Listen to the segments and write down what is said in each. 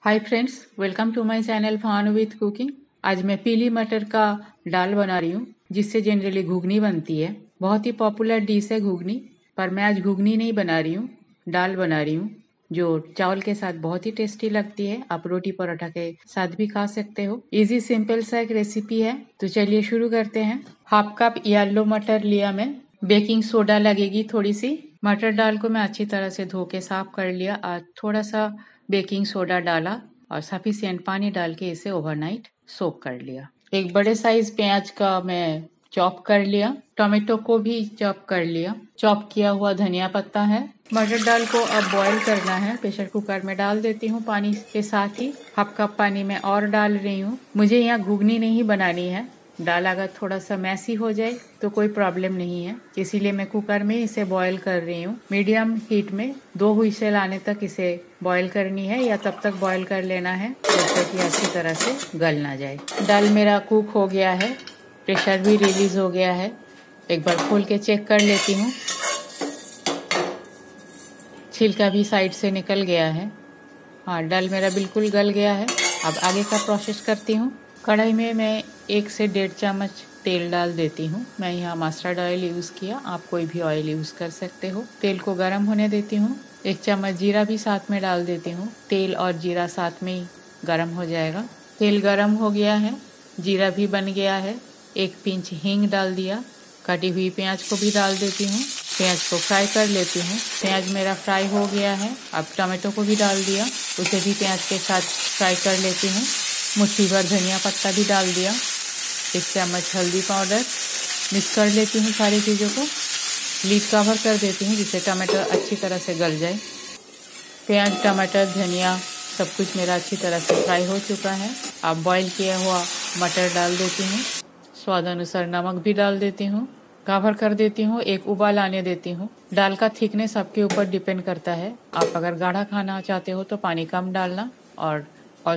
Hi friends, welcome to my channel फानू with cooking. आज मैं पीली मटर का दाल बना रही हूँ, जिससे जनरली घुगनी बनती है। बहुत ही पॉपुलर डिश है घुगनी, पर मैं आज घुगनी नहीं बना रही हूँ, दाल बना रही हूँ, जो चावल के साथ बहुत ही टेस्टी लगती है। आप रोटी परोठा के साथ भी खा सकते हो। इजी सिंपल सा एक रेसिपी है, तो चलिए शुरू करते हैं। हाफ कप येलो मटर लिया मैं। बेकिंग सोडा लगेगी थोड़ी सी। मटर दाल को मैं अच्छी तरह से धो के साफ कर लिया और थोड़ा सा बेकिंग सोडा डाला और सफिशिएंट पानी डाल के इसे ओवरनाइट सोक कर लिया। एक बड़े साइज प्याज का मैं चॉप कर लिया। टोमेटो को भी चॉप कर लिया। चॉप किया हुआ धनिया पत्ता है। मटर दाल को अब बॉईल करना है। प्रेशर कुकर में डाल देती हूँ पानी के साथ ही। हाफ कप पानी में और डाल रही हूँ। मुझे यहाँ घुगनी नहीं बनानी है। दाल अगर थोड़ा सा मैसी हो जाए तो कोई प्रॉब्लम नहीं है, इसीलिए मैं कुकर में इसे बॉईल कर रही हूँ। मीडियम हीट में 2 व्हिसल आने तक इसे बॉईल करनी है, या तब तक बॉईल कर लेना है जब तक कि अच्छी तरह से गल ना जाए। दाल मेरा कुक हो गया है, प्रेशर भी रिलीज हो गया है। एक बार खोल के चेक कर लेती हूँ। छिलका भी साइड से निकल गया है। हाँ, दाल मेरा बिल्कुल गल गया है। अब आगे का प्रोसेस करती हूँ। कढ़ाई में मैं 1 से 1.5 चम्मच तेल डाल देती हूँ। मैं यहाँ मस्टर्ड ऑयल यूज़ किया, आप कोई भी ऑयल यूज़ कर सकते हो। तेल को गर्म होने देती हूँ। 1 चम्मच जीरा भी साथ में डाल देती हूँ। तेल और जीरा साथ में ही गर्म हो जाएगा। तेल गर्म हो गया है, जीरा भी बन गया है। 1 पिंच हींग डाल दिया। कटी हुई प्याज को भी डाल देती हूँ। प्याज को फ्राई कर लेती हूँ। प्याज मेरा फ्राई हो गया है। अब टमाटो को भी डाल दिया, उसे भी प्याज के साथ फ्राई कर लेती हूँ। मुट्ठी भर धनिया पत्ता भी डाल दिया। 1 चम्मच हल्दी पाउडर। मिक्स कर लेती हूँ सारी चीज़ों को। लीड कवर कर देती हूँ जिससे टमाटर अच्छी तरह से गल जाए। प्याज, टमाटर, धनिया सब कुछ मेरा अच्छी तरह से फ्राई हो चुका है। अब बॉईल किया हुआ मटर डाल देती हूँ। स्वाद अनुसार नमक भी डाल देती हूँ। कवर कर देती हूँ, एक उबाल आने देती हूँ। दाल का थिकनेस आपके ऊपर डिपेंड करता है। आप अगर गाढ़ा खाना चाहते हो तो पानी कम डालना, और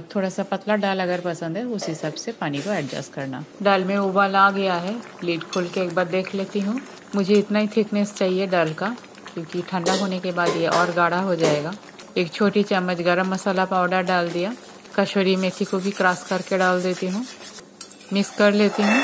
थोड़ा सा पतला दाल अगर पसंद है उस हिसाब से पानी को एडजस्ट करना। दाल में उबाल आ गया है, लीड खोल के एक बार देख लेती हूँ। मुझे इतना ही थिकनेस चाहिए दाल का, क्योंकि ठंडा होने के बाद ये और गाढ़ा हो जाएगा। 1 छोटी चम्मच गरम मसाला पाउडर डाल दिया। कसूरी मेथी को भी क्रश करके डाल देती हूँ। मिक्स कर लेती हूँ।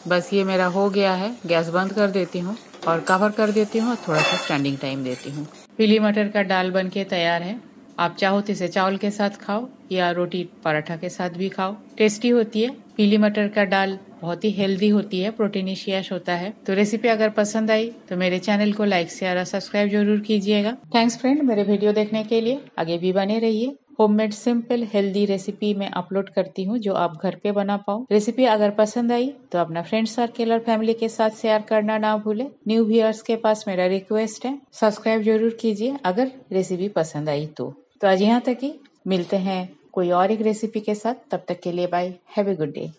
बस ये मेरा हो गया है। गैस बंद कर देती हूँ और कवर कर देती हूँ और थोड़ा सा स्टैंडिंग टाइम देती हूँ। पीली मटर का दाल बन के तैयार है। आप चाहो तो इसे चावल के साथ खाओ या रोटी पराठा के साथ भी खाओ, टेस्टी होती है। पीली मटर का दाल बहुत ही हेल्दी होती है, प्रोटीनिशियस होता है। तो रेसिपी अगर पसंद आई तो मेरे चैनल को लाइक, शेयर और सब्सक्राइब जरूर कीजिएगा। थैंक्स फ्रेंड, मेरे वीडियो देखने के लिए। आगे भी बने रहिए। होममेड सिंपल हेल्दी रेसिपी मैं अपलोड करती हूँ जो आप घर पे बना पाओ। रेसिपी अगर पसंद आई तो अपना फ्रेंड सर्कल और फैमिली के साथ शेयर करना ना भूले। न्यू व्यूअर्स के पास मेरा रिक्वेस्ट है, सब्सक्राइब जरूर कीजिए अगर रेसिपी पसंद आई तो। आज यहाँ तक ही, मिलते हैं कोई और एक रेसिपी के साथ। तब तक के लिए bye, have a good day.